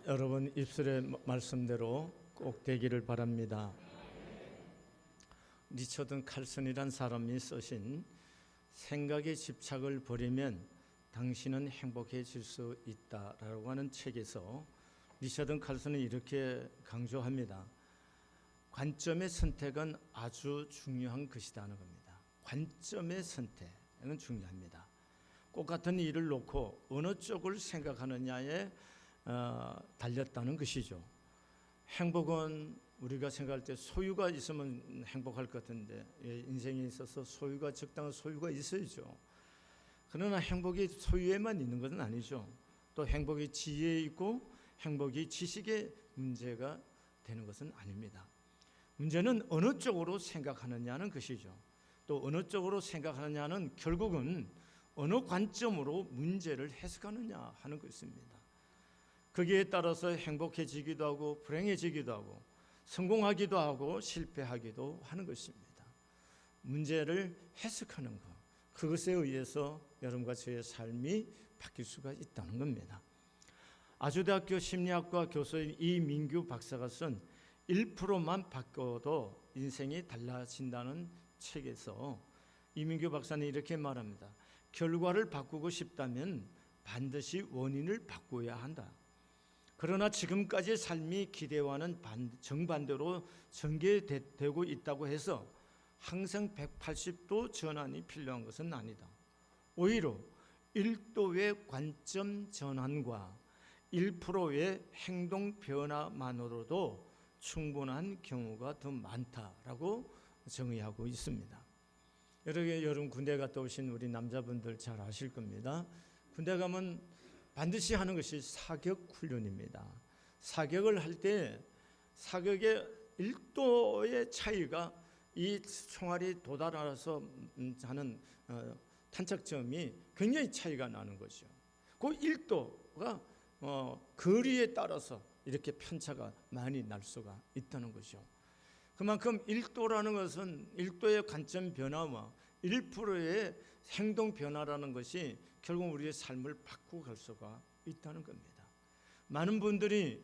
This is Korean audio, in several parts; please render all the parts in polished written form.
여러분 입술의 말씀대로 꼭 되기를 바랍니다. 리처드 칼슨이란 사람이 쓰신 생각의 집착을 버리면 당신은 행복해질 수 있다라고 하는 책에서 리처드 칼슨은 이렇게 강조합니다. 관점의 선택은 아주 중요한 것이라는 겁니다. 관점의 선택은 중요합니다. 똑같은 일을 놓고 어느 쪽을 생각하느냐에 달렸다는 것이죠. 행복은 우리가 생각할 때 소유가 있으면 행복할 것 같은데 인생에 있어서 소유가 적당한 소유가 있어야죠. 그러나 행복이 소유에만 있는 것은 아니죠. 또 행복이 지혜에 있고 행복이 지식의 문제가 되는 것은 아닙니다. 문제는 어느 쪽으로 생각하느냐는 것이죠. 또 어느 쪽으로 생각하느냐는 결국은 어느 관점으로 문제를 해석하느냐 하는 것입니다. 거기에 따라서 행복해지기도 하고 불행해지기도 하고 성공하기도 하고 실패하기도 하는 것입니다. 문제를 해석하는 것, 그것에 의해서 여러분과 저의 삶이 바뀔 수가 있다는 겁니다. 아주대학교 심리학과 교수인 이민규 박사가 쓴 1%만 바꿔도 인생이 달라진다는 책에서 이민규 박사는 이렇게 말합니다. 결과를 바꾸고 싶다면 반드시 원인을 바꿔야 한다. 그러나 지금까지의 삶이 기대와는 정반대로 전개되고 있다고 해서 항상 180도 전환이 필요한 것은 아니다. 오히려 1도의 관점 전환과 1%의 행동 변화만으로도 충분한 경우가 더 많다라고 정의하고 있습니다. 여러분 군대 갔다 오신 우리 남자분들 잘 아실 겁니다. 군대 가면 반드시 하는 것이 사격 훈련입니다. 사격을 할 때 사격의 1도의 차이가 이 총알이 도달해서 하는 탄착점이 굉장히 차이가 나는 거죠. 그 1도가 거리에 따라서 이렇게 편차가 많이 날 수가 있다는 거죠. 그만큼 1도라는 것은 1도의 관점 변화와 1%의 행동 변화라는 것이 결국 우리의 삶을 바꾸고 갈 수가 있다는 겁니다. 많은 분들이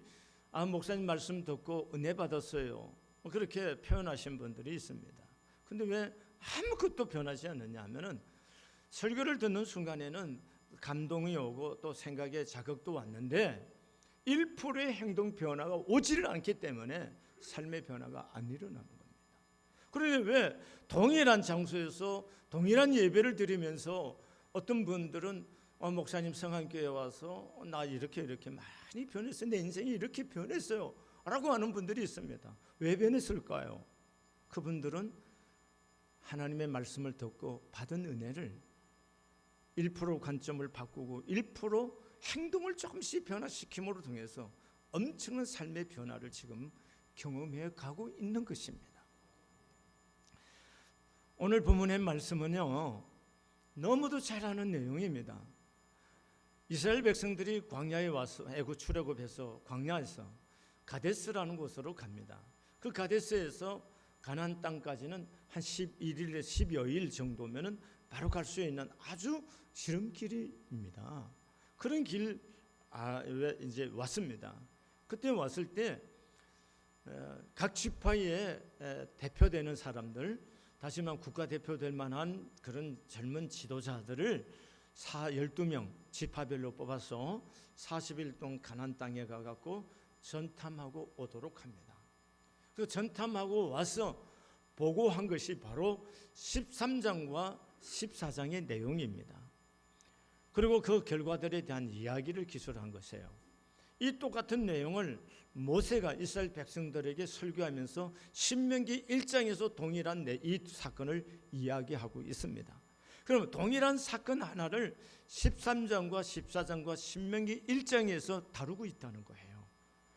목사님 말씀 듣고 은혜 받았어요, 그렇게 표현하신 분들이 있습니다. 근데 왜 아무것도 변하지 않느냐 하면은 설교를 듣는 순간에는 감동이 오고 또 생각의 자극도 왔는데 1%의 행동 변화가 오지를 않기 때문에 삶의 변화가 안 일어나는 겁니다. 그런데 왜 동일한 장소에서 동일한 예배를 드리면서 어떤 분들은 목사님 성한교회 와서 나 이렇게 많이 변했어요, 내 인생이 이렇게 변했어요 라고 하는 분들이 있습니다. 왜 변했을까요? 그분들은 하나님의 말씀을 듣고 받은 은혜를 1% 관점을 바꾸고 1% 행동을 조금씩 변화시킴으로 통해서 엄청난 삶의 변화를 지금 경험해 가고 있는 것입니다. 오늘 본문의 말씀은요, 너무도 잘 아는 내용입니다. 이스라엘 백성들이 광야에 와서 애굽 출애굽해서 광야에서 가데스라는 곳으로 갑니다. 그 가데스에서 가나안 땅까지는 한 11일, 10여일 정도면은 바로 갈 수 있는 아주 지름길입니다. 그런 길 이제 왔습니다. 그때 왔을 때 각 지파의 대표되는 사람들, 다시 말하면 국가대표 될 만한 그런 젊은 지도자들을 12명 지파별로 뽑아서 40일 동안 가나안 땅에 가갖고 전탐하고 오도록 합니다. 그 전탐하고 와서 보고한 것이 바로 13장과 14장의 내용입니다. 그리고 그 결과들에 대한 이야기를 기술한 것이에요. 이 똑같은 내용을 모세가 이스라엘 백성들에게 설교하면서 신명기 1장에서 동일한 이 사건을 이야기하고 있습니다. 그럼 동일한 사건 하나를 13장과 14장과 신명기 1장에서 다루고 있다는 거예요.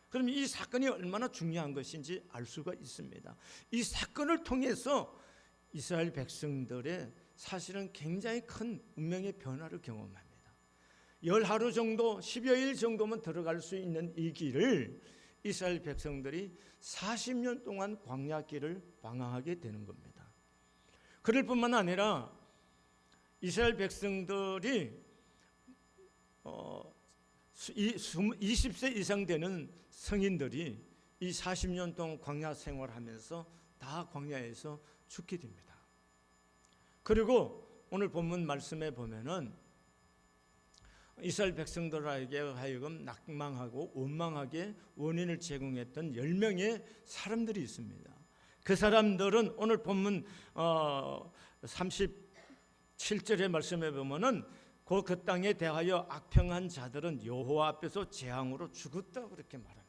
그럼 이 사건이 얼마나 중요한 것인지 알 수가 있습니다. 이 사건을 통해서 이스라엘 백성들의 사실은 굉장히 큰 운명의 변화를 경험합니다. 10하루 정도, 10여일 정도만 들어갈 수 있는 이 길을 이스라엘 백성들이 40년 동안 광야길을 방황하게 되는 겁니다. 그럴 뿐만 아니라 이스라엘 백성들이 20세 이상 되는 성인들이 이 40년 동안 광야 생활하면서 다 광야에서 죽게 됩니다. 그리고 오늘 본문 말씀에 보면은 이스라엘 백성들에게 하여금 낙망하고 원망하게 원인을 제공했던 10명의 사람들이 있습니다. 그 사람들은 오늘 본문 37절의 말씀에 보면은 그 땅에 대하여 악평한 자들은 여호와 앞에서 재앙으로 죽었다 그렇게 말합니다.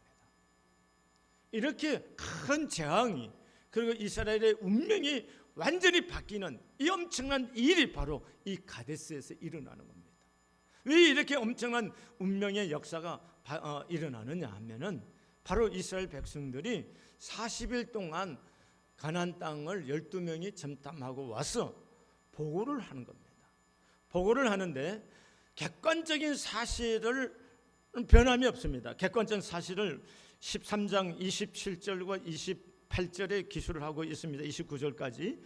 이렇게 큰 재앙이, 그리고 이스라엘의 운명이 완전히 바뀌는 이 엄청난 일이 바로 이 가데스에서 일어나는 겁니다. 왜 이렇게 엄청난 운명의 역사가 일어나느냐 하면은 바로 이스라엘 백성들이 40일 동안 가나안 땅을 12명이 점탐하고 와서 보고를 하는 겁니다. 보고를 하는데 객관적인 사실을 변함이 없습니다. 객관적인 사실을 13장 27절과 28절에 기술을 하고 있습니다. 29절까지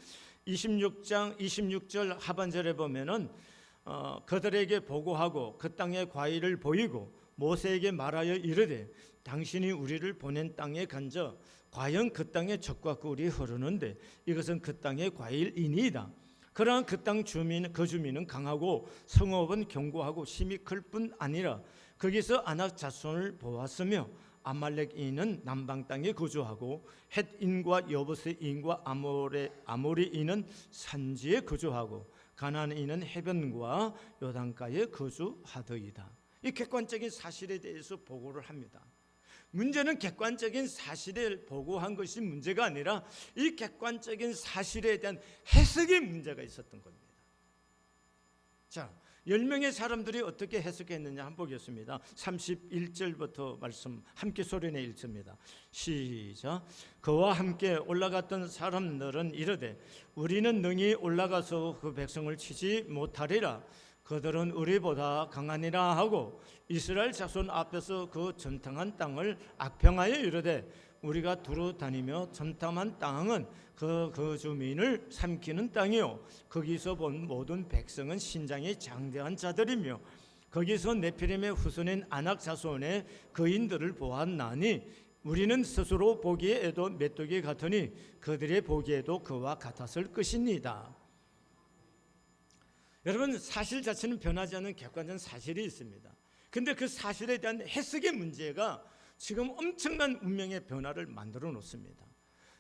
26장 26절 하반절에 보면은 그들에게 보고하고 그 땅의 과일을 보이고 모세에게 말하여 이르되 당신이 우리를 보낸 땅에 간저 과연 그 땅에 젖과 꿀이 흐르는데 이것은 그 땅의 과일이니이다. 그러나 그 땅 주민 그 주민은 강하고 성읍은 견고하고 힘이 클 뿐 아니라 거기서 아낙 자손을 보았으며 아말렉인은 남방 땅에 거주하고 헷인과 여부스인과 아모리인은 산지에 거주하고 가나안인은 해변과 요단가에 거주하더이다. 이 객관적인 사실에 대해서 보고를 합니다. 문제는 객관적인 사실을 보고한 것이 문제가 아니라 이 객관적인 사실에 대한 해석의 문제가 있었던 겁니다. 자, 10명의 사람들이 어떻게 해석했느냐 한번 보겠습니다. 31절부터 말씀 함께 소리내 읽습니다. 시작. 그와 함께 올라갔던 사람들은 이르되 우리는 능히 올라가서 그 백성을 치지 못하리라. 그들은 우리보다 강하니라 하고 이스라엘 자손 앞에서 그 전탕한 땅을 악평하여 이르되 우리가 두루 다니며 전탐한 땅은 그 주민을 삼키는 땅이요 거기서 본 모든 백성은 신장이 장대한 자들이며 거기서 네피림의 후손인 아낙 자손의 거인들을 보았나니 우리는 스스로 보기에도 메뚜기 같으니 그들의 보기에도 그와 같았을 것입니다. 여러분, 사실 자체는 변하지 않는 객관적인 사실이 있습니다. 근데 그 사실에 대한 해석의 문제가 지금 엄청난 운명의 변화를 만들어 놓습니다.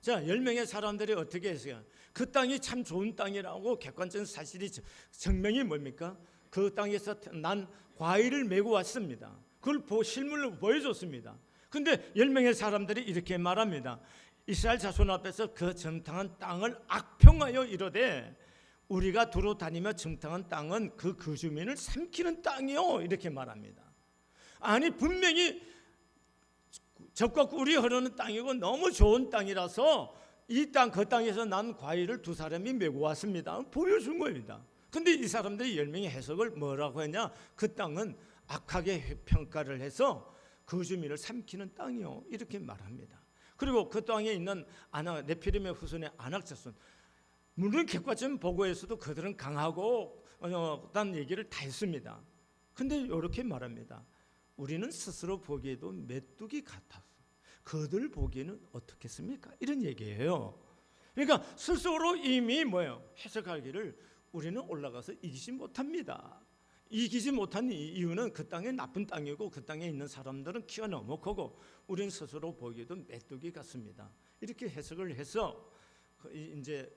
자, 10명의 사람들이 어떻게 했어요? 그 땅이 참 좋은 땅이라고 객관적인 사실이 증명이 뭡니까? 그 땅에서 난 과일을 메고 왔습니다. 그걸 실물로 보여줬습니다. 근데 10명의 사람들이 이렇게 말합니다. 이스라엘 자손 앞에서 그 정탐한 땅을 악평하여 이르되 우리가 두루 다니며 정탐한 땅은 그 주민을 삼키는 땅이요 이렇게 말합니다. 아니, 분명히 젖과 꿀이 흐르는 땅이고 너무 좋은 땅이라서 이 땅 그 땅에서 난 과일을 두 사람이 메고 왔습니다. 보여준 겁니다. 근데 이 사람들이 10명의 해석을 뭐라고 했냐? 그 땅은 악하게 평가를 해서 그 주민을 삼키는 땅이요 이렇게 말합니다. 그리고 그 땅에 있는 네피림의 후손의 아낙 자손, 물론 객관적인 보고에서도 그들은 강하고 딴 얘기를 다 했습니다. 근데 이렇게 말합니다. 우리는 스스로 보기에도 메뚜기 같았어. 그들 보기에는 어떻겠습니까? 이런 얘기예요. 그러니까 스스로 이미 해석하기를 우리는 올라가서 이기지 못합니다. 이기지 못한 이유는 그 땅이 나쁜 땅이고 그 땅에 있는 사람들은 키가 너무 크고 우리는 스스로 보기에도 메뚜기 같습니다. 이렇게 해석을 해서 이제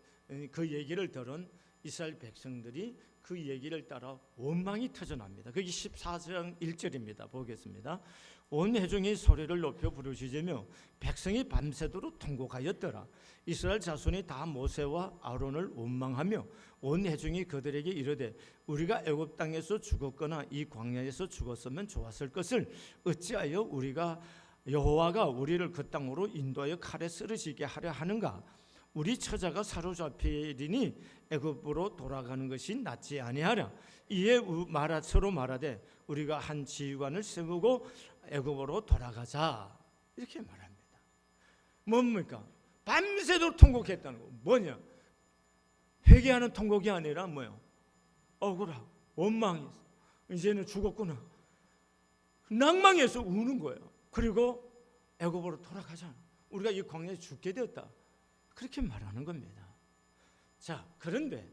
그 얘기를 들은 이스라엘 백성들이 그 얘기를 따라 원망이 터져납니다. 거기 14장 1절입니다. 보겠습니다. 온 회중이 소리를 높여 부르짖으며 백성이 밤새도록 통곡하였더라. 이스라엘 자손이 다 모세와 아론을 원망하며 온 회중이 그들에게 이르되 우리가 애굽 땅에서 죽었거나 이 광야에서 죽었으면 좋았을 것을 어찌하여 여호와가 우리를 그 땅으로 인도하여 칼에 쓰러지게 하려 하는가? 우리 처자가 사로잡히리니 애굽으로 돌아가는 것이 낫지 아니하랴. 이에 서로 말하되 우리가 한 지휘관을 세우고 애굽으로 돌아가자 이렇게 말합니다. 뭡니까? 밤새도록 통곡했다는 거. 뭐냐? 회개하는 통곡이 아니라 억울하고 원망이 있어. 이제는 죽었구나. 낭망해서 우는 거예요. 그리고 애굽으로 돌아가자. 우리가 이 광야에 죽게 되었다. 그렇게 말하는 겁니다. 자, 그런데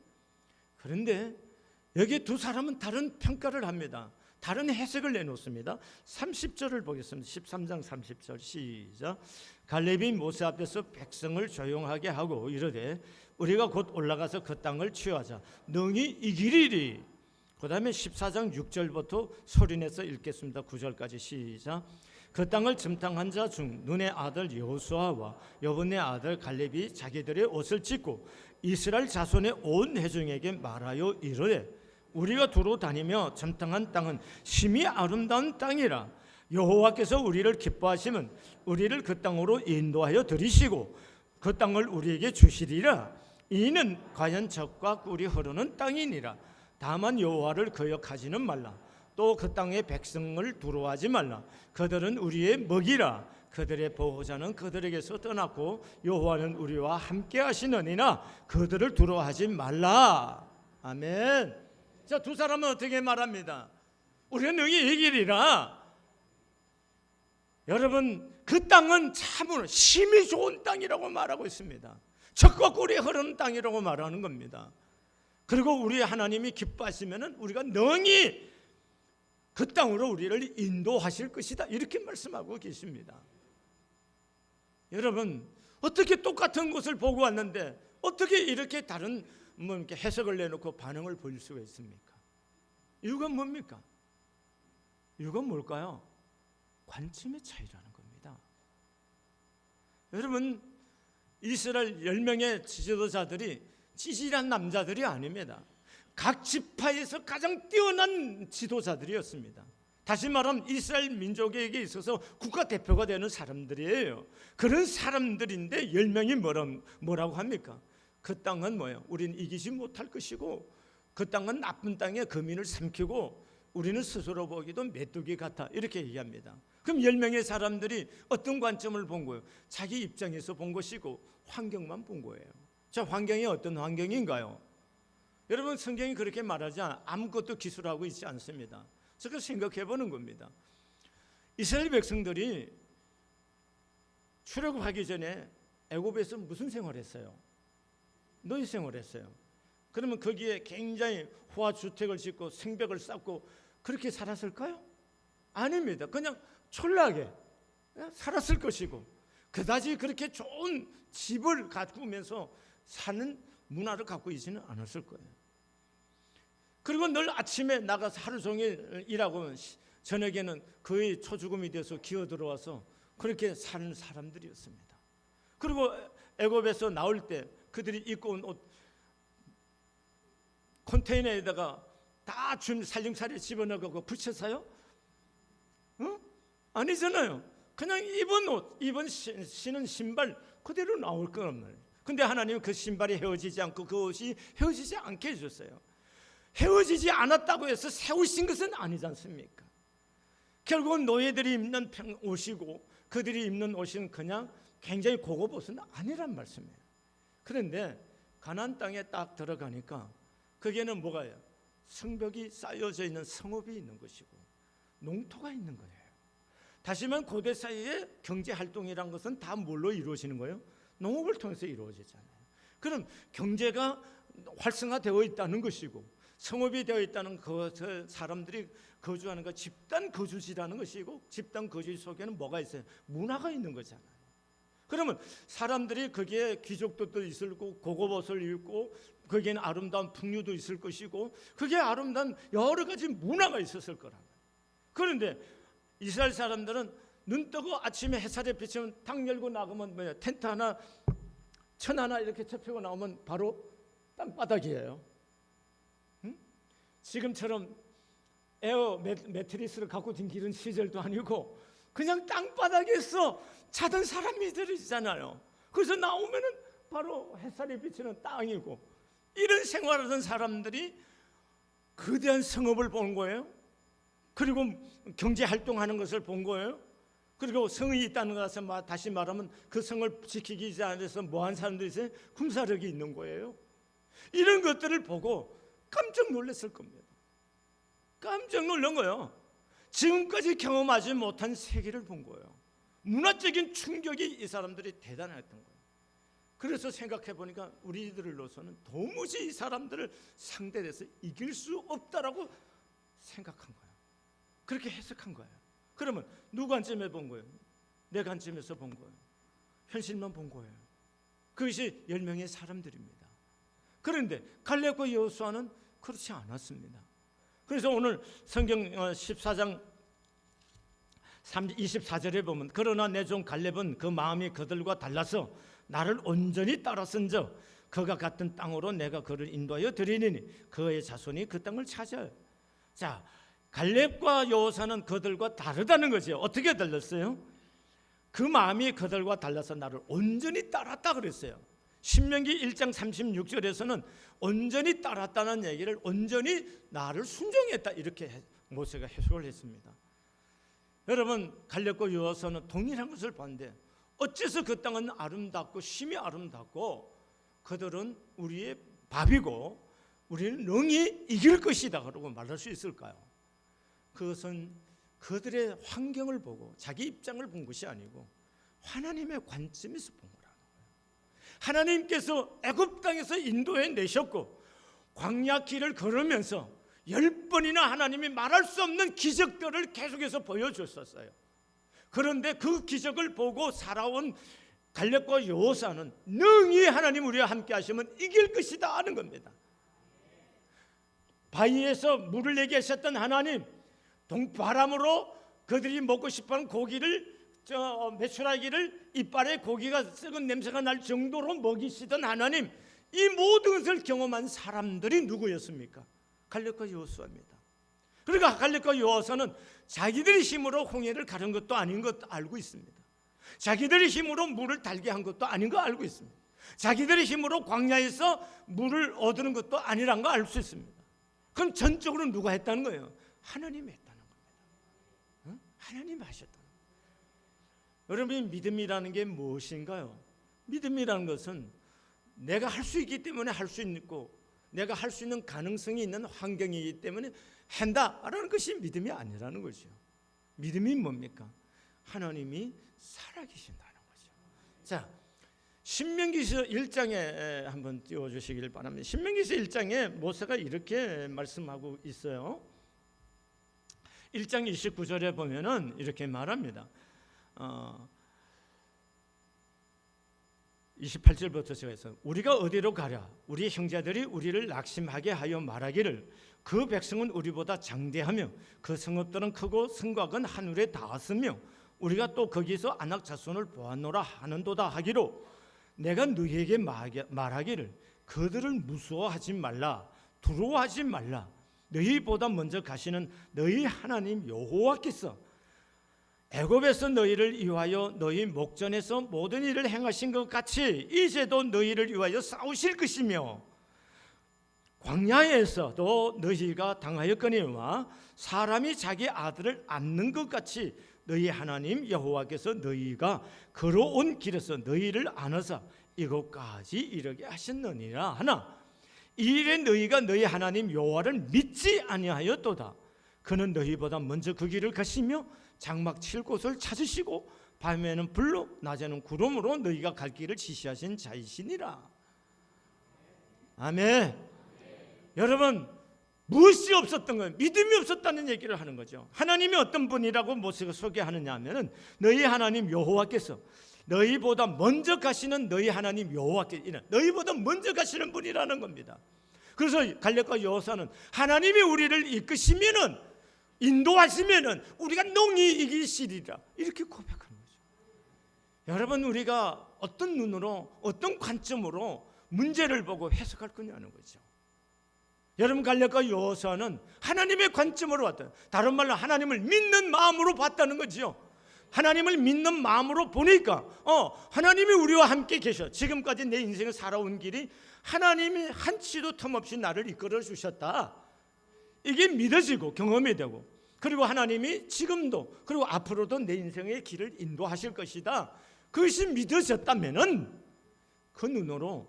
여기 두 사람은 다른 평가를 합니다. 다른 해석을 내놓습니다. 30절을 보겠습니다. 13장 30절 시작. 갈렙이 모세 앞에서 백성을 조용하게 하고 이르되 우리가 곧 올라가서 그 땅을 취하자. 능히 이기리리. 그 다음에 14장 6절부터 소리내서 읽겠습니다. 9절까지 시작. 그 땅을 점탕한 자 중 눈의 아들 여호수아와 여분의 아들 갈렙이 자기들의 옷을 찢고 이스라엘 자손의 온 회중에게 말하여 이르되 우리가 두루 다니며 점탕한 땅은 심히 아름다운 땅이라. 여호와께서 우리를 기뻐하시면 우리를 그 땅으로 인도하여 들이시고 그 땅을 우리에게 주시리라. 이는 과연 젖과 꿀이 흐르는 땅이니라. 다만 여호와를 거역하지는 말라. 또 그 땅의 백성을 두려워하지 말라. 그들은 우리의 먹이라. 그들의 보호자는 그들에게서 떠났고 여호와는 우리와 함께 하시느니라. 그들을 두려워하지 말라. 아멘. 자, 두 사람은 어떻게 말합니다? 우리는 능히 이기리라. 여러분, 그 땅은 참으로 심히 좋은 땅이라고 말하고 있습니다. 젖과 꿀이 흐르는 땅이라고 말하는 겁니다. 그리고 우리 하나님이 기뻐하시면 우리가 능히 그 땅으로 우리를 인도하실 것이다. 이렇게 말씀하고 계십니다. 여러분, 어떻게 똑같은 것을 보고 왔는데 어떻게 이렇게 다른 이렇게 해석을 내놓고 반응을 보일 수가 있습니까? 이유가 뭡니까? 이유가 뭘까요? 관점의 차이라는 겁니다. 여러분, 이스라엘 10명의 지도자들이 찌질한 남자들이 아닙니다. 각 지파에서 가장 뛰어난 지도자들이었습니다. 다시 말하면 이스라엘 민족에게 있어서 국가대표가 되는 사람들이에요. 그런 사람들인데 10명이 뭐라고 합니까? 그 땅은 뭐예요? 우리는 이기지 못할 것이고 그 땅은 나쁜 땅에 거민을 삼키고 우리는 스스로 보기도 메뚜기 같아. 이렇게 얘기합니다. 그럼 10명의 사람들이 어떤 관점을 본 거예요? 자기 입장에서 본 것이고 환경만 본 거예요. 자, 환경이 어떤 환경인가요? 여러분, 성경이 그렇게 말하지 아무것도 기술하고 있지 않습니다. 그래서 생각해 보는 겁니다. 이스라엘 백성들이 출애굽하기 전에 애굽에서 무슨 생활했어요? 노예 생활했어요. 그러면 거기에 굉장히 호화주택을 짓고 생벽을 쌓고 그렇게 살았을까요? 아닙니다. 그냥 촐라하게 살았을 것이고 그다지 그렇게 좋은 집을 가꾸면서 사는 문화를 갖고 있지는 않았을 거예요. 그리고 늘 아침에 나가서 하루 종일 일하고 저녁에는 거의 초죽음이 돼서 기어 들어와서 그렇게 사는 사람들이었습니다. 그리고 애굽에서 나올 때 그들이 입고 온 옷 컨테이너에다가 다 살림살이에 집어넣고 붙였어요? 아니잖아요. 그냥 입은 옷, 신은 신발 그대로 나올 거란 말이에요. 근데 하나님은 그 신발이 헤어지지 않고 그 옷이 헤어지지 않게 해줬어요. 헤어지지 않았다고 해서 새 옷인 것은 아니지 않습니까? 결국은 노예들이 입는 옷이고 그들이 입는 옷은 그냥 굉장히 고급 옷은 아니란 말씀이에요. 그런데 가나안 땅에 딱 들어가니까 거기에는 뭐가요? 성벽이 쌓여져 있는 성읍이 있는 것이고 농토가 있는 거예요. 다시 말하면 고대 사이에 경제활동이란 것은 다 뭘로 이루어지는 거예요? 농업을 통해서 이루어지잖아요. 그럼 경제가 활성화되어 있다는 것이고 성읍이 되어 있다는 그 사람들이 거주하는 거 집단 거주지라는 것이고 집단 거주지 속에는 뭐가 있어요? 문화가 있는 거잖아요. 그러면 사람들이 거기에 귀족들도 있을 거고 고급 옷을 입고 거기에는 아름다운 풍류도 있을 것이고 그게 아름다운 여러 가지 문화가 있었을 거란 말이에요. 그런데 이스라엘 사람들은 눈 뜨고 아침에 햇살에 비치면 탁 열고 나가면 뭐야? 텐트 하나, 천 하나 이렇게 접히고 나오면 바로 땅바닥이에요. 지금처럼 에어 매트리스를 갖고 댕기는 시절도 아니고 그냥 땅바닥에서 자던 사람들이잖아요. 그래서 나오면은 바로 햇살이 비치는 땅이고 이런 생활하던 사람들이 거대한 성읍을 본 거예요. 그리고 경제 활동하는 것을 본 거예요. 그리고 성이 있다는 것을 다시 말하면 그 성을 지키기 위해서 뭐한 사람들이 있어요? 군사력이 있는 거예요. 이런 것들을 보고 깜짝 놀랐을 겁니다. 깜짝 놀란 거예요. 지금까지 경험하지 못한 세계를 본 거예요. 문화적인 충격이 이 사람들이 대단했던 거예요. 그래서 생각해 보니까 우리들로서는 도무지 이 사람들을 상대해서 이길 수 없다라고 생각한 거예요. 그렇게 해석한 거예요. 그러면 누구 관점에 본 거예요? 내 관점에서 본 거예요. 현실만 본 거예요. 그것이 10명의 사람들입니다. 그런데 갈렙과 여호수아는 그렇지 않았습니다. 그래서 오늘 성경 14장 24절에 보면 그러나 내 종 갈렙은 그 마음이 그들과 달라서 나를 온전히 따랐은즉 그가 같은 땅으로 내가 그를 인도하여 드리니 그의 자손이 그 땅을 차지하여. 자, 갈렙과 여호수아는 그들과 다르다는 거죠. 어떻게 달랐어요? 그 마음이 그들과 달라서 나를 온전히 따랐다 그랬어요. 신명기 1장 36절에서는 온전히 따랐다는 얘기를 온전히 나를 순종했다 이렇게 모세가 해석을 했습니다. 여러분, 갈렙과 여호수아는 동일한 것을 봤는데 어째서 그 땅은 아름답고 심히 아름답고 그들은 우리의 밥이고 우리는 능히 이길 것이다 그러고 말할 수 있을까요? 그것은 그들의 환경을 보고 자기 입장을 본 것이 아니고 하나님의 관점에서 본 거라는 거예요. 하나님께서 애굽 땅에서 인도해 내셨고 광야 길을 걸으면서 10번이나 하나님이 말할 수 없는 기적들을 계속해서 보여줬었어요. 그런데 그 기적을 보고 살아온 갈렙과 여호수아는 능히 하나님 우리와 함께 하시면 이길 것이다 하는 겁니다. 바위에서 물을 내게 하셨던 하나님, 동바람으로 그들이 먹고 싶어하는 고기를 메추라기를 이빨에 고기가 썩은 냄새가 날 정도로 먹이시던 하나님, 이 모든 것을 경험한 사람들이 누구였습니까? 갈렙과 여호수아입니다. 그러니까 갈렙과 여호수아는 자기들의 힘으로 홍해를 가른 것도 아닌 것도 알고 있습니다. 자기들의 힘으로 물을 달게 한 것도 아닌 거 알고 있습니다. 자기들의 힘으로 광야에서 물을 얻는 것도 아니란 거 알 수 있습니다. 그럼 전적으로 누가 했다는 거예요? 하나님이 했다는 겁니다. 하나님이 하셨다는 거예요. 여러분, 믿음이라는 게 무엇인가요? 믿음이라는 것은 내가 할 수 있기 때문에 할 수 있고 내가 할 수 있는 가능성이 있는 환경이기 때문에 한다라는 것이 믿음이 아니라는 거죠. 믿음이 뭡니까? 하나님이 살아계신다는 거죠. 자, 신명기서 1장에 한번 띄워주시길 바랍니다. 신명기서 1장에 모세가 이렇게 말씀하고 있어요. 1장 29절에 보면은 이렇게 말합니다. 28절부터 제가 해서 우리가 어디로 가랴? 우리 형제들이 우리를 낙심하게 하여 말하기를 그 백성은 우리보다 장대하며 그 성읍들은 크고 성곽은 하늘에 닿았으며 우리가 또 거기서 아낙 자손을 보았노라 하는도다 하기로 내가 너희에게 말하기를 그들을 무서워하지 말라, 두려워하지 말라. 너희보다 먼저 가시는 너희 하나님 여호와께서 애굽에서 너희를 위하여 너희 목전에서 모든 일을 행하신 것 같이 이제도 너희를 위하여 싸우실 것이며 광야에서도 너희가 당하였거니와 사람이 자기 아들을 안는 것 같이 너희 하나님 여호와께서 너희가 걸어온 길에서 너희를 안으사 이곳까지 이르게 하셨느니라 하나 이 일에 너희가 너희 하나님 여호와를 믿지 아니하였도다. 그는 너희보다 먼저 그 길을 가시며 장막 칠 곳을 찾으시고 밤에는 불로 낮에는 구름으로 너희가 갈 길을 지시하신 자이시니라. 아멘. 여러분, 무엇이 없었던 거예요? 믿음이 없었다는 얘기를 하는 거죠. 하나님이 어떤 분이라고 모세가 소개하느냐 하면은 너희 하나님 여호와께서 너희보다 먼저 가시는 너희 하나님 여호와께서 너희보다 먼저 가시는 분이라는 겁니다. 그래서 갈렙과 여호수아는 하나님이 우리를 이끄시면은 인도하시면은 우리가 능히 이기시리라 이렇게 고백하는 거죠. 여러분, 우리가 어떤 눈으로 어떤 관점으로 문제를 보고 해석할 거냐는 거죠. 여러분, 갈렙과 여호수아는 하나님의 관점으로 봤다. 다른 말로 하나님을 믿는 마음으로 봤다는 거죠. 하나님을 믿는 마음으로 보니까 하나님이 우리와 함께 계셔. 지금까지 내 인생을 살아온 길이 하나님이 한치도 틈없이 나를 이끌어 주셨다. 이게 믿어지고 경험이 되고 그리고 하나님이 지금도 그리고 앞으로도 내 인생의 길을 인도하실 것이다. 그것이 믿어졌다면은 그 눈으로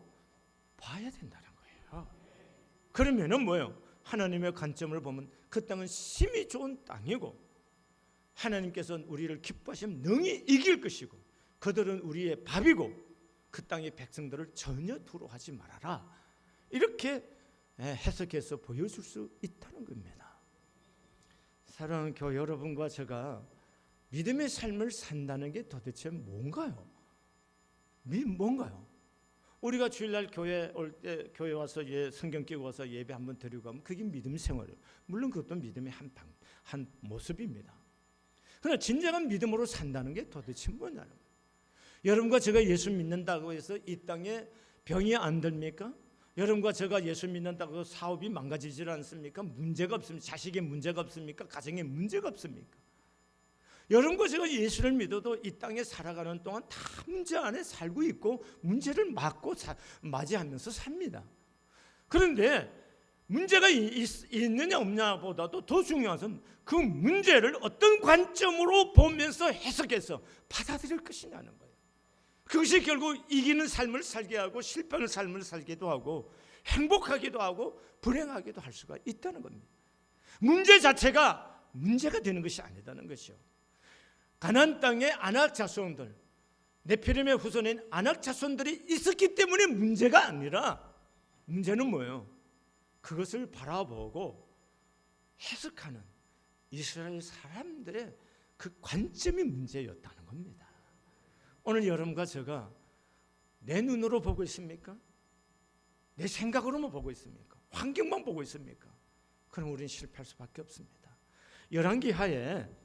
봐야 된다는 거예요. 그러면은 뭐예요? 하나님의 관점을 보면 그 땅은 심히 좋은 땅이고 하나님께서는 우리를 기뻐하시면 능히 이길 것이고 그들은 우리의 밥이고 그 땅의 백성들을 전혀 두려워하지 말아라. 이렇게 해석해서 보여줄 수 있다는 겁니다. 사랑하는 교회 여러분과 제가 믿음의 삶을 산다는 게 도대체 뭔가요? 뭔가요? 우리가 주일날 교회 올 때 교회 와서 성경 끼고 와서 예배 한번 드리고 가면 그게 믿음 생활이에요. 물론 그것도 믿음의 한 모습입니다. 그러나 진정한 믿음으로 산다는 게 도대체 뭐냐는 거예요. 여러분과 제가 예수 믿는다고 해서 이 땅에 병이 안 들입니까? 여러분과 제가 예수 믿는다고 해서 사업이 망가지질 않습니까? 문제가 없습니까? 자식의 문제가 없습니까? 가정에 문제가 없습니까? 여러분과 제가 예수를 믿어도 이 땅에 살아가는 동안 다 문제 안에 살고 있고 문제를 맞이하면서 삽니다. 그런데 문제가 있느냐 없냐보다도 더 중요한 것은 그 문제를 어떤 관점으로 보면서 해석해서 받아들일 것이냐는 거예요. 그것이 결국 이기는 삶을 살게 하고 실패하는 삶을 살기도 하고 행복하기도 하고 불행하기도 할 수가 있다는 겁니다. 문제 자체가 문제가 되는 것이 아니다는 것이요. 가나안 땅에 아낙 자손들, 네피림의 후손인 아낙 자손들이 있었기 때문에 문제가 아니라 문제는 뭐예요? 그것을 바라보고 해석하는 이스라엘 사람들의 그 관점이 문제였다는 겁니다. 오늘 여러분과 제가 내 눈으로 보고 있습니까? 내 생각으로만 보고 있습니까? 환경만 보고 있습니까? 그럼 우리는 실패할 수밖에 없습니다. 열왕기하에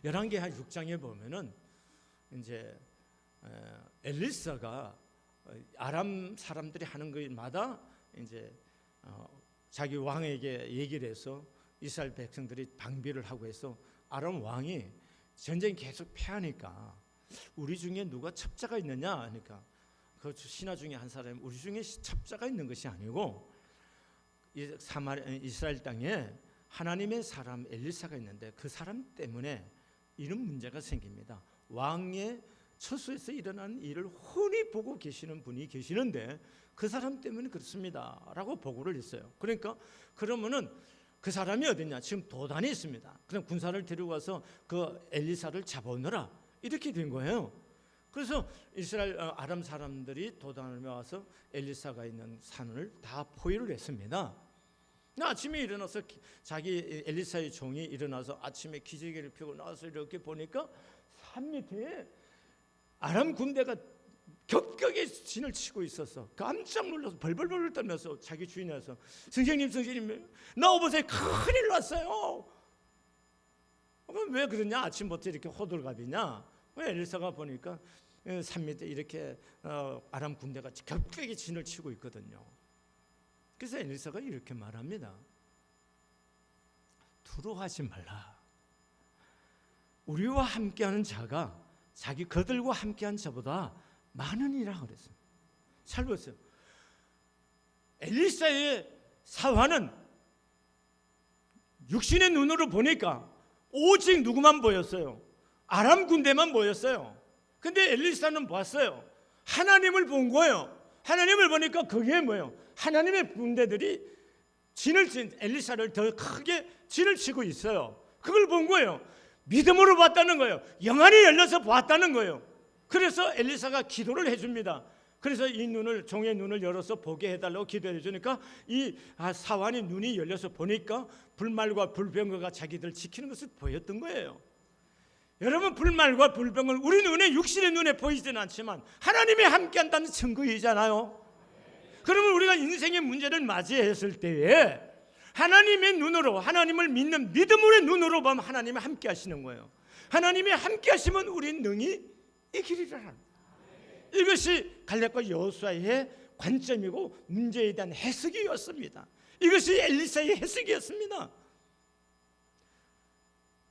6장에 보면은 이제 엘리사가 아람 사람들이 하는 것마다 이제 자기 왕에게 얘기를 해서 이스라엘 백성들이 방비를 하고 해서 아람 왕이 전쟁이 계속 패하니까 우리 중에 누가 첩자가 있느냐 하니까 그 신하 중에 한 사람이 우리 중에 첩자가 있는 것이 아니고 이스라엘 땅에 하나님의 사람 엘리사가 있는데 그 사람 때문에 이런 문제가 생깁니다. 왕의 처소에서 일어난 일을 훤히 보고 계시는 분이 계시는데 그 사람 때문에 그렇습니다 라고 보고를 했어요. 그러니까 그러면은 그 사람이 어디냐? 지금 도단에 있습니다. 그냥 군사를 데리고 와서 그 엘리사를 잡아오느라 이렇게 된 거예요. 그래서 이스라엘 아람 사람들이 도단에 와서 엘리사가 있는 산을 다 포위를 했습니다. 아침에 일어나서 자기 엘리사의 종이 일어나서 아침에 기저귀를 펴고 나와서 이렇게 보니까 산 밑에 아람 군대가 격하게 진을 치고 있었어. 깜짝 놀라서 벌벌벌 떨면서 자기 주인한테 선생님 나와보세요. 큰일 났어요. 왜 그러냐? 아침부터 이렇게 호들갑이냐? 엘리사가 보니까 산 밑에 이렇게 아람 군대가 격하게 진을 치고 있거든요. 그래서 엘리사가 이렇게 말합니다. 두려워하지 말라. 우리와 함께하는 자가 자기 그들과 함께한 자보다 많으니라 그랬어요. 잘 보세요. 엘리사의 사화는 육신의 눈으로 보니까 오직 누구만 보였어요? 아람 군대만 보였어요. 근데 엘리사는 봤어요. 하나님을 본 거예요. 하나님을 보니까 그게 뭐예요? 하나님의 군대들이 엘리사를 더 크게 진을 치고 있어요. 그걸 본 거예요. 믿음으로 봤다는 거예요. 영안이 열려서 봤다는 거예요. 그래서 엘리사가 기도를 해줍니다. 그래서 이 눈을 종의 눈을 열어서 보게 해달라고 기도해 주니까 이 사환이 눈이 열려서 보니까 불말과 불병거가 자기들 지키는 것을 보였던 거예요. 여러분, 불말과 불병을 우리 눈에 육신의 눈에 보이지는 않지만 하나님이 함께한다는 증거이잖아요. 그러면 우리가 인생의 문제를 맞이했을 때에 하나님의 눈으로, 하나님을 믿는 믿음의 눈으로 보면 하나님이 함께 하시는 거예요. 하나님이 함께 하시면 우리는 능히 이기리라. 이것이 갈렙과 여호수아의 관점이고 문제에 대한 해석이었습니다. 이것이 엘리사의 해석이었습니다.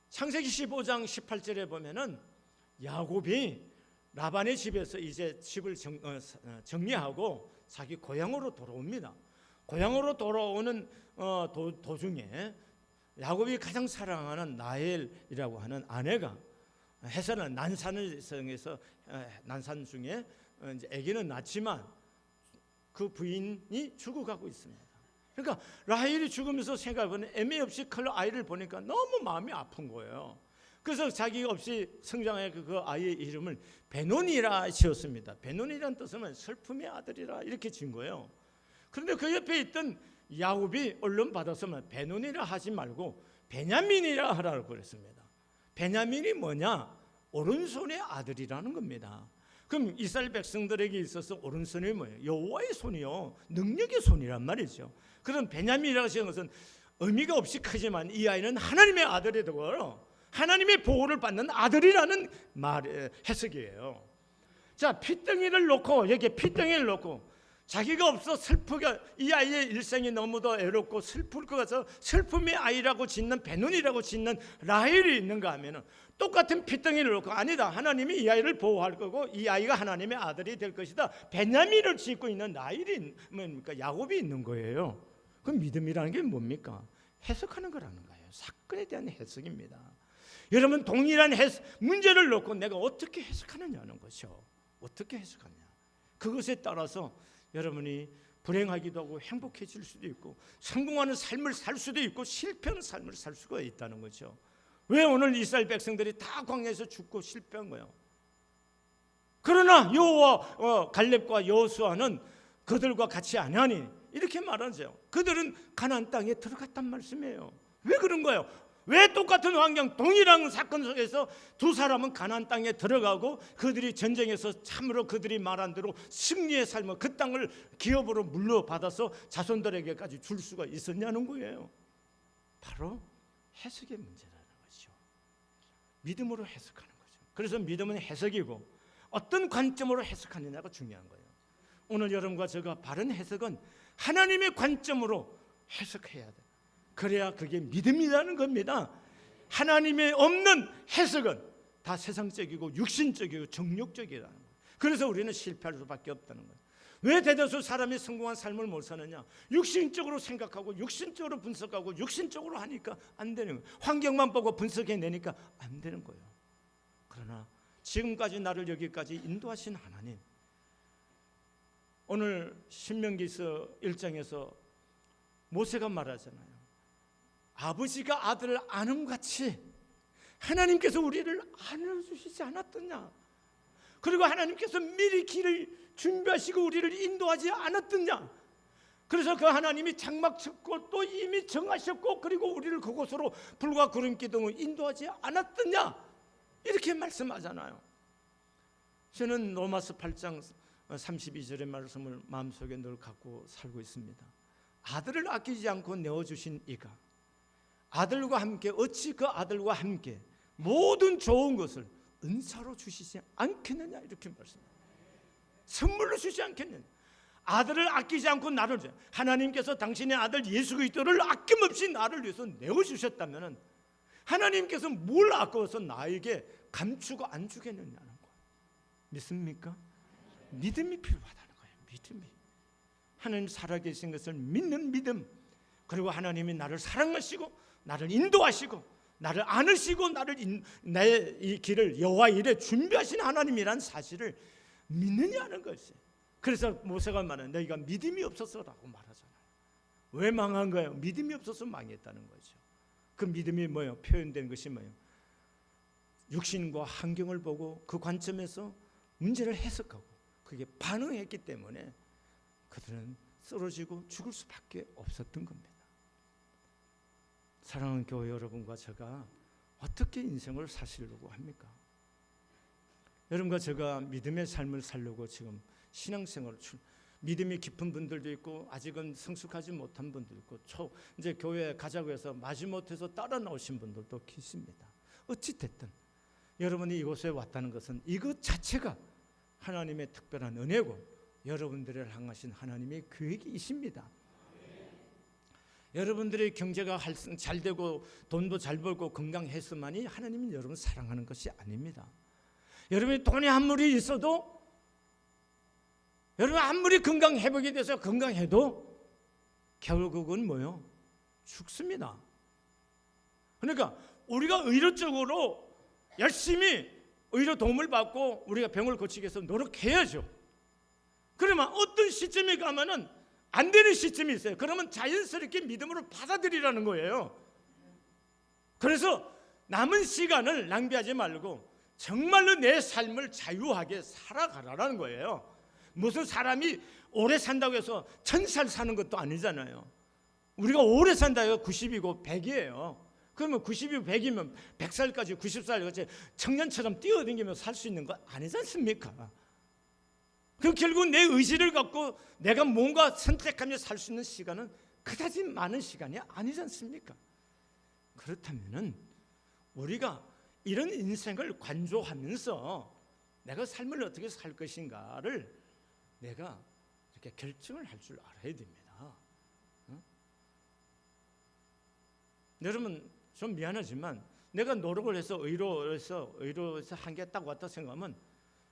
창세기 15장 18절에 보면은 야곱이 라반의 집에서 이제 집을 정리하고 자기 고향으로 돌아옵니다. 고향으로 돌아오는 도중에 야곱이 가장 사랑하는 라헬이라고 하는 아내가 해서는 난산에서 난산 중에 이제 아기는 낳지만 그 부인이 죽어가고 있습니다. 그러니까 라헬이 죽으면서 생각해보니 애미 없이 클 아이를 보니까 너무 마음이 아픈 거예요. 그래서 자기가 없이 성장한 그 아이의 이름을 베노니라 지었습니다. 베노니라는 뜻은 슬픔의 아들이라 이렇게 지은 거예요. 그런데 그 옆에 있던 야곱이 얼른 받았으면 베노니라 하지 말고 베냐민이라 하라고 그랬습니다. 베냐민이 뭐냐? 오른손의 아들이라는 겁니다. 그럼 이스라엘 백성들에게 있어서 오른손이 뭐예요? 여호와의 손이요, 능력의 손이란 말이죠. 그럼 베냐민이라고 지은 것은 의미가 없이 크지만 이 아이는 하나님의 아들이 되고 하나님의 보호를 받는 아들이라는 말 해석이에요. 자, 피덩이를 놓고 여기 피덩이를 놓고 자기가 없어 슬프게 이 아이의 일생이 너무도 애롭고 슬플 것 같아서 슬픔의 아이라고 짓는 베논이라고 짓는 라헬이 있는가 하면은 똑같은 피덩이를 놓고 아니다, 하나님이 이 아이를 보호할 거고 이 아이가 하나님의 아들이 될 것이다, 베냐민을 짓고 있는 라헬이 뭡니까? 야곱이 있는 거예요. 그럼 믿음이라는 게 뭡니까? 해석하는 거라는 거예요. 사건에 대한 해석입니다. 여러분, 동일한 문제를 놓고 내가 어떻게 해석하느냐는 것이죠. 어떻게 해석하냐, 그것에 따라서 여러분이 불행하기도 하고 행복해질 수도 있고 성공하는 삶을 살 수도 있고 실패하는 삶을 살 수가 있다는 거죠. 왜 오늘 이스라엘 백성들이 다 광야에서 죽고 실패한 거예요? 그러나 여호와 갈렙과 여호수아는 그들과 같이 안 하니 이렇게 말하죠. 그들은 가나안 땅에 들어갔단 말씀이에요. 왜 그런 거예요? 왜 똑같은 환경, 동일한 사건 속에서 두 사람은 가나안 땅에 들어가고 그들이 전쟁에서 참으로 그들이 말한 대로 승리의 삶을 그 땅을 기업으로 물려받아서 자손들에게까지 줄 수가 있었냐는 거예요. 바로 해석의 문제라는 거죠. 믿음으로 해석하는 거죠. 그래서 믿음은 해석이고 어떤 관점으로 해석하느냐가 중요한 거예요. 오늘 여러분과 제가 바른 해석은 하나님의 관점으로 해석해야 돼요. 그래야 그게 믿음이라는 겁니다. 하나님의 없는 해석은 다 세상적이고 육신적이고 정욕적이라는 거예요. 그래서 우리는 실패할 수밖에 없다는 거예요. 왜 대다수 사람이 성공한 삶을 못 사느냐? 육신적으로 생각하고 육신적으로 분석하고 육신적으로 하니까 안 되는 거예요. 환경만 보고 분석해내니까 안 되는 거예요. 그러나 지금까지 나를 여기까지 인도하신 하나님, 오늘 신명기서 1장에서 모세가 말하잖아요. 아버지가 아들을 아는 같이 하나님께서 우리를 안아주시지 않았더냐? 그리고 하나님께서 미리 길을 준비하시고 우리를 인도하지 않았더냐? 그래서 그 하나님이 장막 쳤고 또 이미 정하셨고 그리고 우리를 그곳으로 불과 구름 기둥을 인도하지 않았더냐? 이렇게 말씀하잖아요. 저는 로마서 8장 32절의 말씀을 마음속에 늘 갖고 살고 있습니다. 아들을 아끼지 않고 내어주신 이가 아들과 함께 어찌 그 아들과 함께 모든 좋은 것을 은사로 주시지 않겠느냐, 이렇게 말씀합니다. 선물로 주지 않겠느냐. 아들을 아끼지 않고 나를 줘. 하나님께서 당신의 아들 예수 그리스도를 아낌없이 나를 위해서 내어주셨다면 하나님께서 뭘 아까워서 나에게 감추고 안 주겠느냐는 거예요. 믿습니까? 믿음이 필요하다는 거예요. 믿음이. 하나님 살아계신 것을 믿는 믿음, 그리고 하나님이 나를 사랑하시고 나를 인도하시고 나를 안으시고 나의 이 길을 여호와 일에 준비하신 하나님이란 사실을 믿느냐는 것이에요. 그래서 모세가 말하는 너희가 믿음이 없어서라고 말하잖아요. 왜 망한 거예요? 믿음이 없어서 망했다는 거죠. 그 믿음이 뭐예요? 표현된 것이 뭐예요? 육신과 환경을 보고 그 관점에서 문제를 해석하고 그게 반응했기 때문에 그들은 쓰러지고 죽을 수밖에 없었던 겁니다. 사랑하는 교회 여러분과 제가 어떻게 인생을 사시려고 합니까? 여러분과 제가 믿음의 삶을 살려고 지금 신앙생활을 믿음이 깊은 분들도 있고 아직은 성숙하지 못한 분도 있고 이제 교회에 가자고 해서 마지못해서 따라 나오신 분들도 계십니다. 어찌 됐든 여러분이 이곳에 왔다는 것은 이것 자체가 하나님의 특별한 은혜고 여러분들을 향하신 하나님의 계획이십니다. 여러분들의 경제가 잘 되고 돈도 잘 벌고 건강해서만이 하나님이 여러분 사랑하는 것이 아닙니다. 여러분이 돈이 아무리 있어도, 여러분 아무리 건강 회복이 돼서 건강해도 결국은 뭐요? 죽습니다. 그러니까 우리가 의료적으로 열심히 의료 도움을 받고 우리가 병을 고치기 위해서 노력해야죠. 그러면 어떤 시점에 가면은 안 되는 시점이 있어요. 그러면 자연스럽게 믿음으로 받아들이라는 거예요. 그래서 남은 시간을 낭비하지 말고 정말로 내 삶을 자유하게 살아가라는 거예요. 무슨 사람이 오래 산다고 해서 1000살 사는 것도 아니잖아요. 우리가 오래 산다고 해서 90이고 100이에요. 그러면 90이고 100이면 100살까지 90살까지 청년처럼 뛰어다니며 살 수 있는 거 아니지 않습니까? 그럼 결국 내 의지를 갖고 내가 뭔가 선택하며 살 수 있는 시간은 그다지 많은 시간이 아니지 않습니까? 그렇다면은 우리가 이런 인생을 관조하면서 내가 삶을 어떻게 살 것인가를 내가 이렇게 결정을 할 줄 알아야 됩니다. 여러분 좀 미안하지만 내가 노력을 해서 의로해서 하겠다고 왔다 생각하면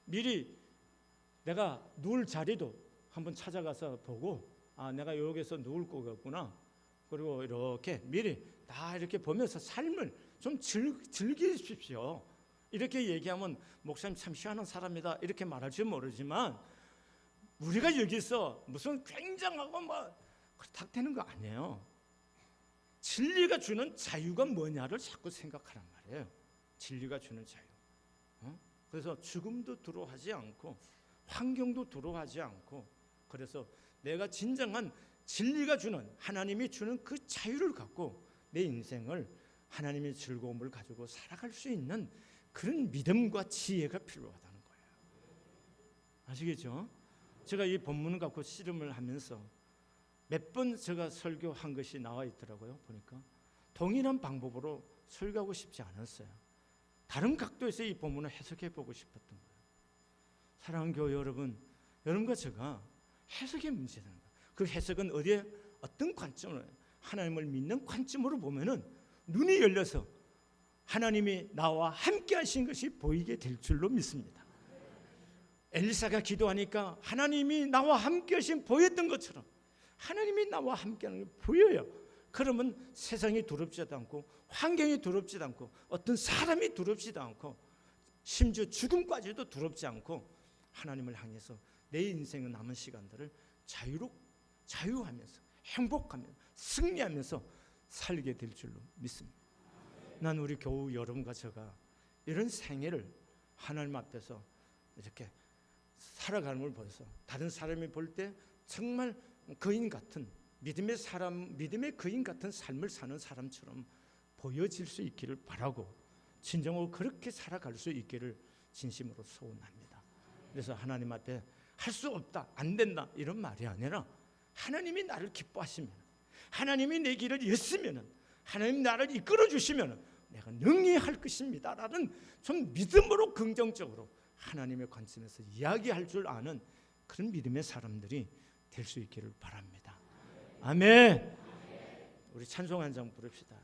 미리 내가 누울 자리도 한번 찾아가서 보고 내가 여기서 누울 거겠구나. 그리고 이렇게 미리 다 이렇게 보면서 삶을 좀 즐기십시오. 이렇게 얘기하면 목사님 참 희한한 사람이다 이렇게 말할지 모르지만 우리가 여기서 무슨 굉장하고 딱 되는 거 아니에요. 진리가 주는 자유가 뭐냐를 자꾸 생각하란 말이에요. 진리가 주는 자유. 그래서 죽음도 두려워하지 않고 환경도 두려워하지 않고 그래서 내가 진정한 진리가 주는 하나님이 주는 그 자유를 갖고 내 인생을 하나님의 즐거움을 가지고 살아갈 수 있는 그런 믿음과 지혜가 필요하다는 거예요. 아시겠죠? 제가 이 본문을 갖고 씨름을 하면서 몇 번 제가 설교한 것이 나와 있더라고요. 보니까 동일한 방법으로 설교하고 싶지 않았어요. 다른 각도에서 이 본문을 해석해 보고 싶었던 거예요. 사랑하는 교회 여러분, 여러분과 제가 해석의 문제라는 거예요. 그 해석은 어디에 어떤 관점으로 하나님을 믿는 관점으로 보면은 눈이 열려서 하나님이 나와 함께 하신 것이 보이게 될 줄로 믿습니다. 엘리사가 기도하니까 하나님이 나와 함께 하신 보였던 것처럼 하나님이 나와 함께하는 게 보여요. 그러면 세상이 두렵지도 않고 환경이 두렵지도 않고 어떤 사람이 두렵지도 않고 심지어 죽음까지도 두렵지 않고 하나님을 향해서 내 인생의 남은 시간들을 자유하면서 행복하면서 승리하면서 살게 될 줄로 믿습니다. 난 우리 교우 여러분과 제가 이런 생애를 하나님 앞에서 이렇게 살아가는 걸 보여서 다른 사람이 볼 때 정말 거인 같은 믿음의 거인 같은 삶을 사는 사람처럼 보여질 수 있기를 바라고 진정으로 그렇게 살아갈 수 있기를 진심으로 소원합니다. 그래서 하나님 앞에 할 수 없다, 안 된다 이런 말이 아니라 하나님이 나를 기뻐하시면 하나님이 내 길을 였으면 하나님 나를 이끌어 주시면 내가 능히 할 것입니다 라는 좀 믿음으로 긍정적으로 하나님의 관점에서 이야기할 줄 아는 그런 믿음의 사람들이 될 수 있기를 바랍니다. 아멘. 우리 찬송 한 장 부릅시다.